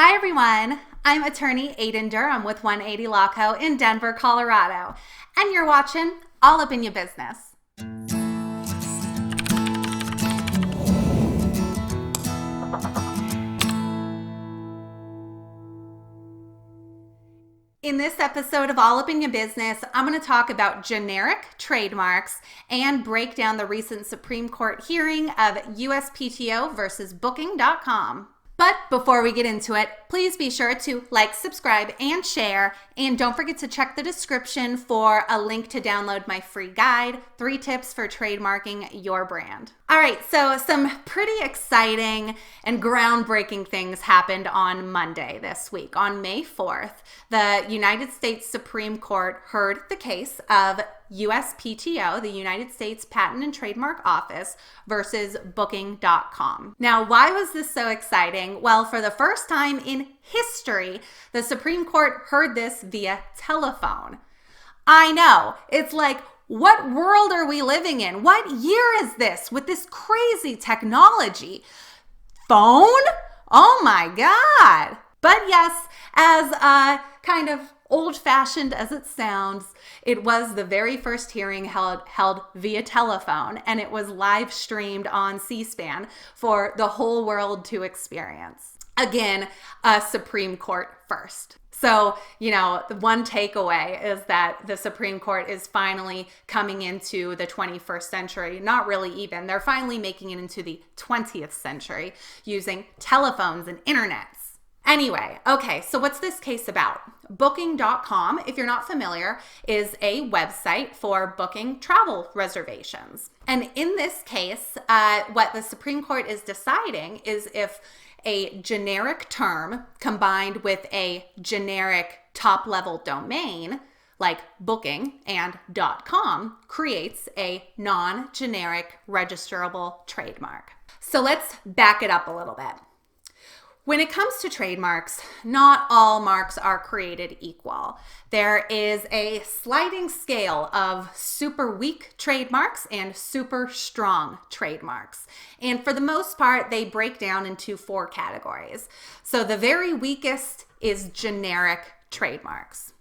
Hi everyone, I'm attorney Aiden Durham with 180 Law Co. in Denver, Colorado, and you're watching All Up in Your Business. In this episode of All Up in Your Business, I'm going to talk about generic trademarks and break down the recent Supreme Court hearing of USPTO versus Booking.com. But before we get into it, please be sure to like, subscribe, and share. And don't forget to check the description for a link to download my free guide, 3 tips for trademarking your brand. All right, so some pretty exciting and groundbreaking things happened on Monday this week. On May 4th, the United States Supreme Court heard the case of USPTO, the United States Patent and Trademark Office, versus Booking.com. Now, why was this so exciting? Well, for the first time in history, the Supreme Court heard this via telephone. I know, it's like, what world are we living in? What year is this with this crazy technology? Phone? Oh my God. But yes, as kind of old-fashioned as it sounds, it was the very first hearing held via telephone, and it was live streamed on C-SPAN for the whole world to experience. Again, a Supreme Court first. So, the one takeaway is that the Supreme Court is finally coming into the 21st century. Not really even. They're finally making it into the 20th century using telephones and internets. Anyway, okay, so what's this case about? Booking.com, if you're not familiar, is a website for booking travel reservations. And in this case, what the Supreme Court is deciding is if a generic term combined with a generic top-level domain like booking and .com creates a non-generic registrable trademark. So let's back it up a little bit. When it comes to trademarks, not all marks are created equal. There is a sliding scale of super weak trademarks and super strong trademarks. And for the most part, they break down into 4 categories. So the very weakest is generic trademarks.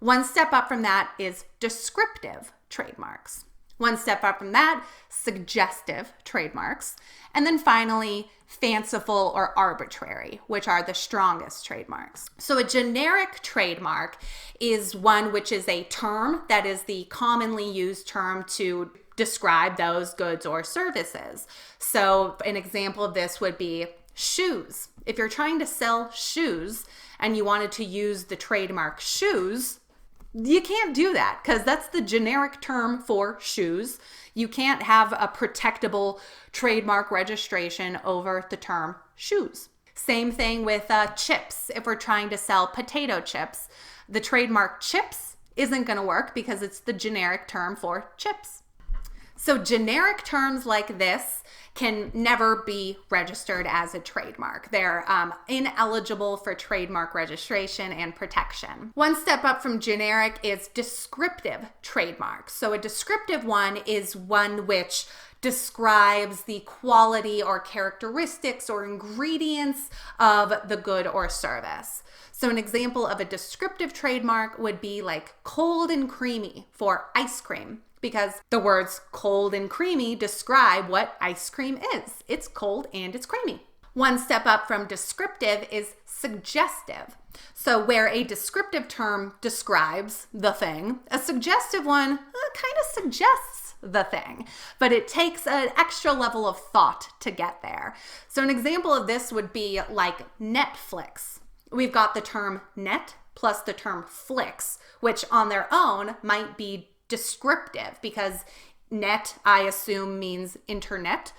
One step up from that is descriptive trademarks. One step up from that, suggestive trademarks. And then finally, fanciful or arbitrary, which are the strongest trademarks. So a generic trademark is one which is a term that is the commonly used term to describe those goods or services. So an example of this would be shoes. If you're trying to sell shoes and you wanted to use the trademark shoes, you can't do that because that's the generic term for shoes. You can't have a protectable trademark registration over the term shoes. Same thing with chips. If we're trying to sell potato chips, the trademark chips isn't going to work because it's the generic term for chips. So generic terms like this can never be registered as a trademark. They're ineligible for trademark registration and protection. One step up from generic is descriptive trademarks. So a descriptive one is one which describes the quality or characteristics or ingredients of the good or service. So an example of a descriptive trademark would be like cold and creamy for ice cream, because the words cold and creamy describe what ice cream is. It's cold and it's creamy. One step up from descriptive is suggestive. So where a descriptive term describes the thing, a suggestive one kind of suggests the thing, but it takes an extra level of thought to get there. So an example of this would be like Netflix. We've got the term net plus the term flix, which on their own might be descriptive because net, I assume, means internet.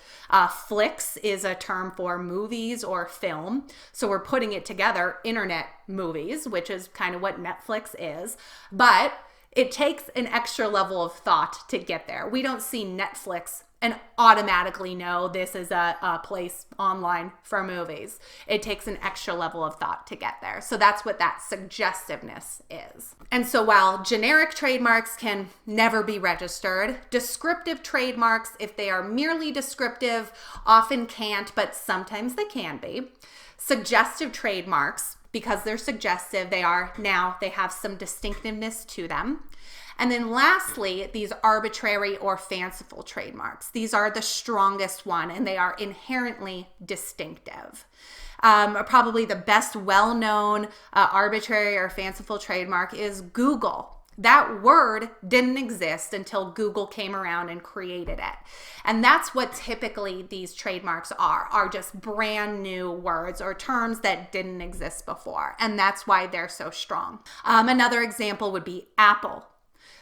Flix is a term for movies or film. So we're putting it together, internet movies, which is kind of what Netflix is. But it takes an extra level of thought to get there. We don't see Netflix and automatically know this is a place online for movies. It takes an extra level of thought to get there. So that's what that suggestiveness is. And so while generic trademarks can never be registered, descriptive trademarks, if they are merely descriptive, often can't, but sometimes they can be. Suggestive trademarks, because they're suggestive, they have some distinctiveness to them. And then lastly, these arbitrary or fanciful trademarks. These are the strongest one, and they are inherently distinctive. Probably the best well-known arbitrary or fanciful trademark is Google. That word didn't exist until Google came around and created it. And that's what typically these trademarks are just brand new words or terms that didn't exist before. And that's why they're so strong. Another example would be Apple.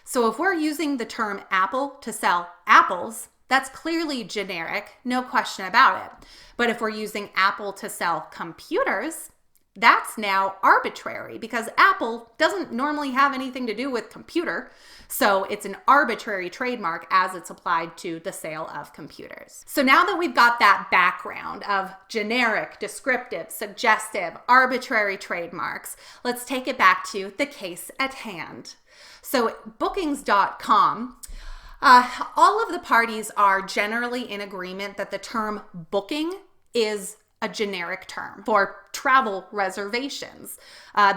So if we're using the term Apple to sell apples, that's clearly generic, no question about it. But if we're using Apple to sell computers, that's now arbitrary because Apple doesn't normally have anything to do with computer. So it's an arbitrary trademark as it's applied to the sale of computers. So now that we've got that background of generic, descriptive, suggestive, arbitrary trademarks, let's take it back to the case at hand. So bookings.com, all of the parties are generally in agreement that the term booking is a generic term for travel reservations.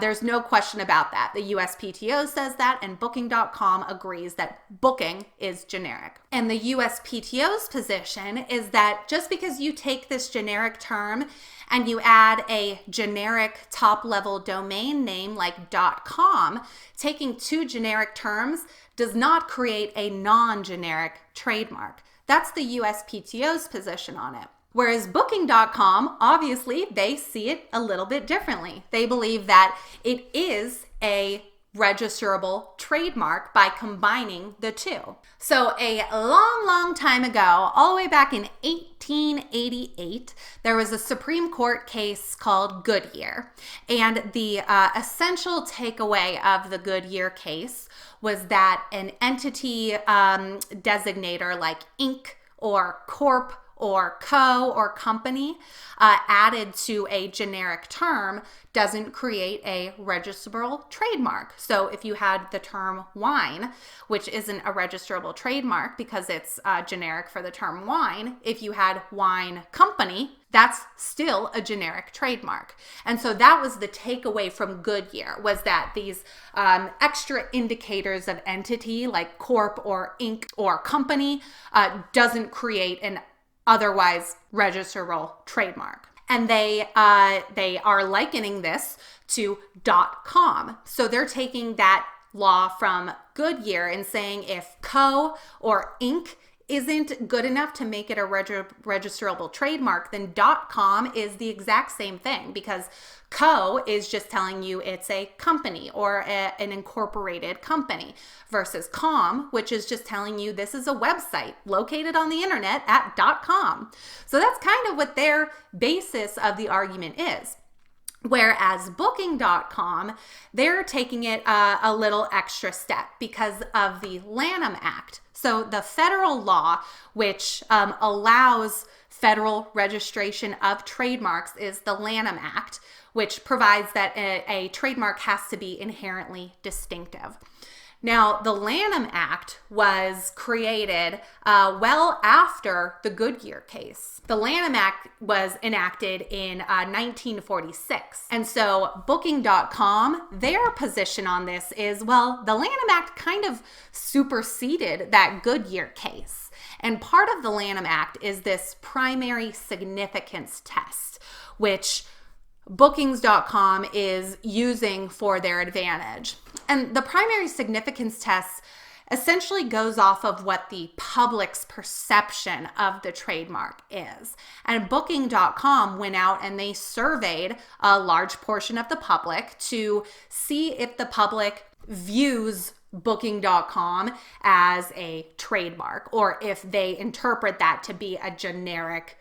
There's no question about that. The USPTO says that, and Booking.com agrees that booking is generic. And the USPTO's position is that just because you take this generic term and you add a generic top-level domain name like .com, taking two generic terms does not create a non-generic trademark. That's the USPTO's position on it. Whereas Booking.com, obviously, they see it a little bit differently. They believe that it is a registrable trademark by combining the two. So a long, long time ago, all the way back in 1888, there was a Supreme Court case called Goodyear. And the essential takeaway of the Goodyear case was that an entity designator like Inc. or Corp. Or co. or company added to a generic term doesn't create a registrable trademark. So if you had the term wine, which isn't a registrable trademark because it's generic for the term wine, if you had wine company, that's still a generic trademark. And so that was the takeaway from Goodyear, was that these extra indicators of entity like corp or inc or company doesn't create an otherwise registrable trademark. And they are likening this to .com. So they're taking that law from Goodyear and saying if co or inc isn't good enough to make it a registrable trademark, then .com is the exact same thing, because co is just telling you it's a company or an incorporated company, versus com, which is just telling you this is a website located on the internet at .com. So that's kind of what their basis of the argument is. Whereas Booking.com, they're taking it a little extra step because of the Lanham Act. So the federal law, which allows federal registration of trademarks, is the Lanham Act, which provides that a trademark has to be inherently distinctive. Now, the Lanham Act was created well after the Goodyear case. The Lanham Act was enacted in 1946. And so Booking.com, their position on this is, well, the Lanham Act kind of superseded that Goodyear case. And part of the Lanham Act is this primary significance test, which Bookings.com is using for their advantage. And the primary significance test essentially goes off of what the public's perception of the trademark is. And Booking.com went out and they surveyed a large portion of the public to see if the public views Booking.com as a trademark, or if they interpret that to be a generic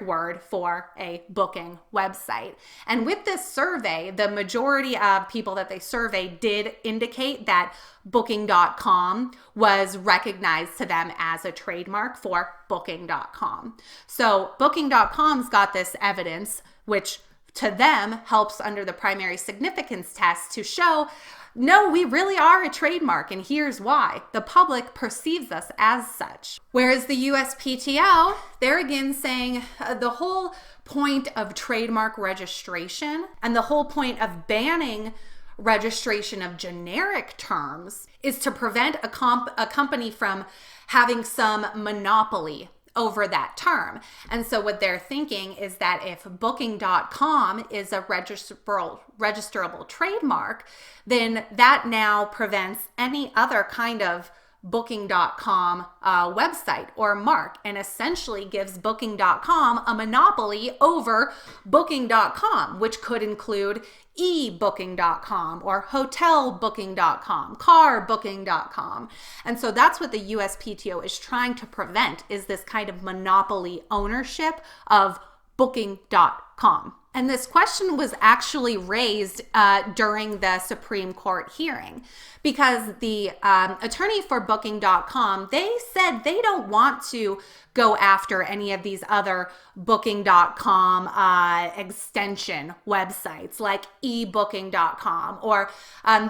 word for a booking website. And with this survey, the majority of people that they surveyed did indicate that Booking.com was recognized to them as a trademark for Booking.com. So Booking.com's got this evidence, which to them helps under the primary significance test to show, no, we really are a trademark, and here's why. The public perceives us as such. Whereas the USPTO, they're again saying the whole point of trademark registration and the whole point of banning registration of generic terms is to prevent a company from having some monopoly over that term. And so what they're thinking is that if booking.com is a registrable trademark, then that now prevents any other kind of booking.com website or mark, and essentially gives booking.com a monopoly over booking.com, which could include ebooking.com or hotelbooking.com, carbooking.com. And so that's what the USPTO is trying to prevent, is this kind of monopoly ownership of booking.com. And this question was actually raised during the Supreme Court hearing, because the attorney for booking.com, they said they don't want to go after any of these other booking.com extension websites like ebooking.com, or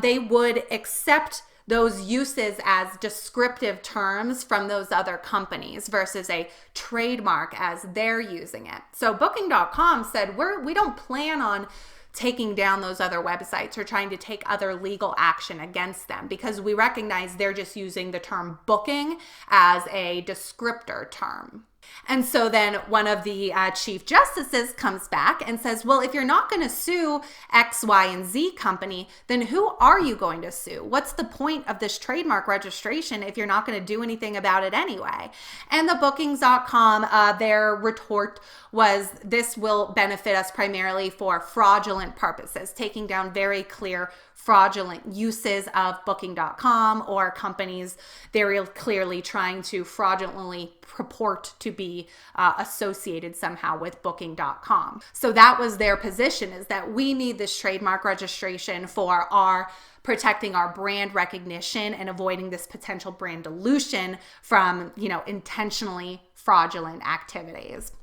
they would accept those uses as descriptive terms from those other companies versus a trademark as they're using it. So booking.com said, we don't plan on taking down those other websites or trying to take other legal action against them, because we recognize they're just using the term booking as a descriptor term. And so then one of the chief justices comes back and says, well, if you're not going to sue X, Y, and Z company, then who are you going to sue? What's the point of this trademark registration if you're not going to do anything about it anyway? And the bookings.com, their retort was, this will benefit us primarily for fraudulent purposes, taking down very clear fraudulent uses of booking.com or companies very clearly trying to fraudulently purport to be associated somehow with booking.com. So that was their position, is that we need this trademark registration for our protecting our brand recognition and avoiding this potential brand dilution from, intentionally fraudulent activities.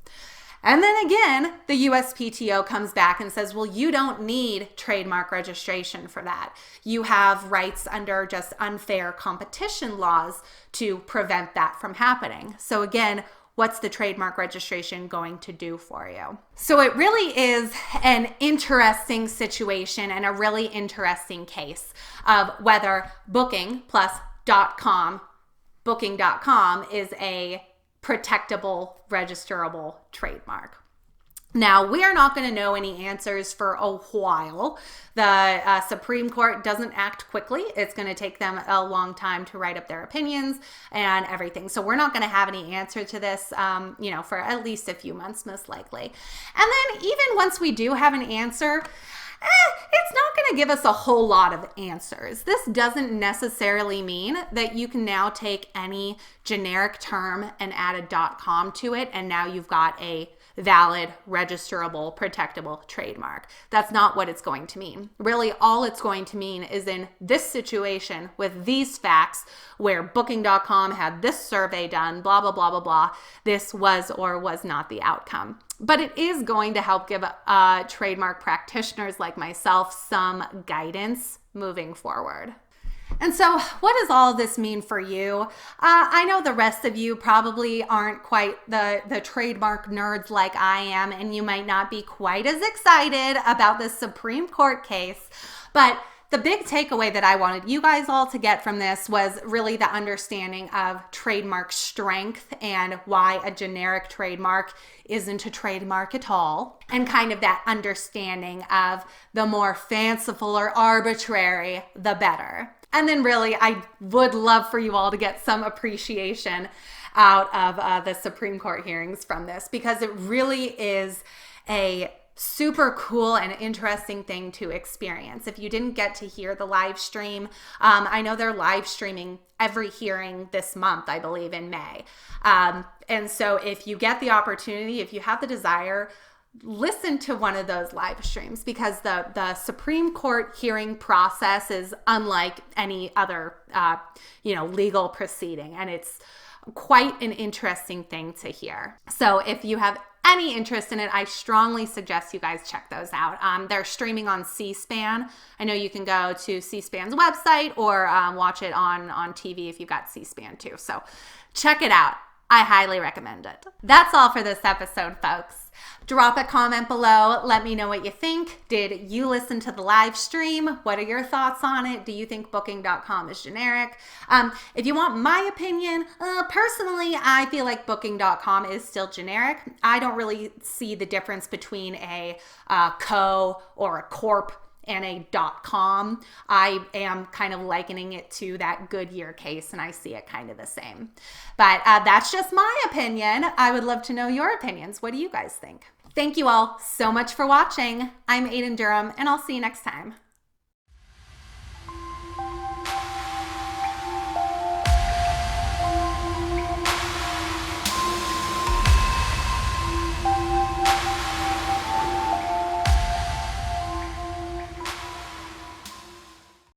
And then again, the USPTO comes back and says, well, you don't need trademark registration for that. You have rights under just unfair competition laws to prevent that from happening. So again, what's the trademark registration going to do for you? So it really is an interesting situation and a really interesting case of whether booking plus .com, booking.com is a protectable, registerable trademark. Now, we are not going to know any answers for a while. The Supreme Court doesn't act quickly. It's going to take them a long time to write up their opinions and everything. So we're not going to have any answer to this, for at least a few months, most likely. And then even once we do have an answer, it's not going to give us a whole lot of answers. This doesn't necessarily mean that you can now take any generic term and add a .com to it, and now you've got a valid, registerable, protectable trademark. That's not what it's going to mean. Really, all it's going to mean is in this situation with these facts where booking.com had this survey done, blah, blah, blah, blah, blah, this was or was not the outcome. But it is going to help give trademark practitioners like myself some guidance moving forward. And so what does all of this mean for you? I know the rest of you probably aren't quite the trademark nerds like I am, and you might not be quite as excited about this Supreme Court case, but the big takeaway that I wanted you guys all to get from this was really the understanding of trademark strength and why a generic trademark isn't a trademark at all, and kind of that understanding of the more fanciful or arbitrary, the better. And then really, I would love for you all to get some appreciation out of the Supreme Court hearings from this, because it really is a super cool and interesting thing to experience. If you didn't get to hear the live stream, I know they're live streaming every hearing this month, I believe in May. And so if you get the opportunity, if you have the desire, listen to one of those live streams, because the Supreme Court hearing process is unlike any other, legal proceeding. And it's quite an interesting thing to hear. So if you have any interest in it, I strongly suggest you guys check those out. They're streaming on C-SPAN. I know you can go to C-SPAN's website or watch it on TV if you've got C-SPAN too. So check it out. I highly recommend it. That's all for this episode, folks. Drop a comment below. Let me know what you think. Did you listen to the live stream? What are your thoughts on it? Do you think booking.com is generic? If you want my opinion, personally, I feel like booking.com is still generic. I don't really see the difference between a co or a corp and a .com. I am kind of likening it to that Goodyear case, and I see it kind of the same. But that's just my opinion. I would love to know your opinions. What do you guys think? Thank you all so much for watching. I'm Aiden Durham, and I'll see you next time.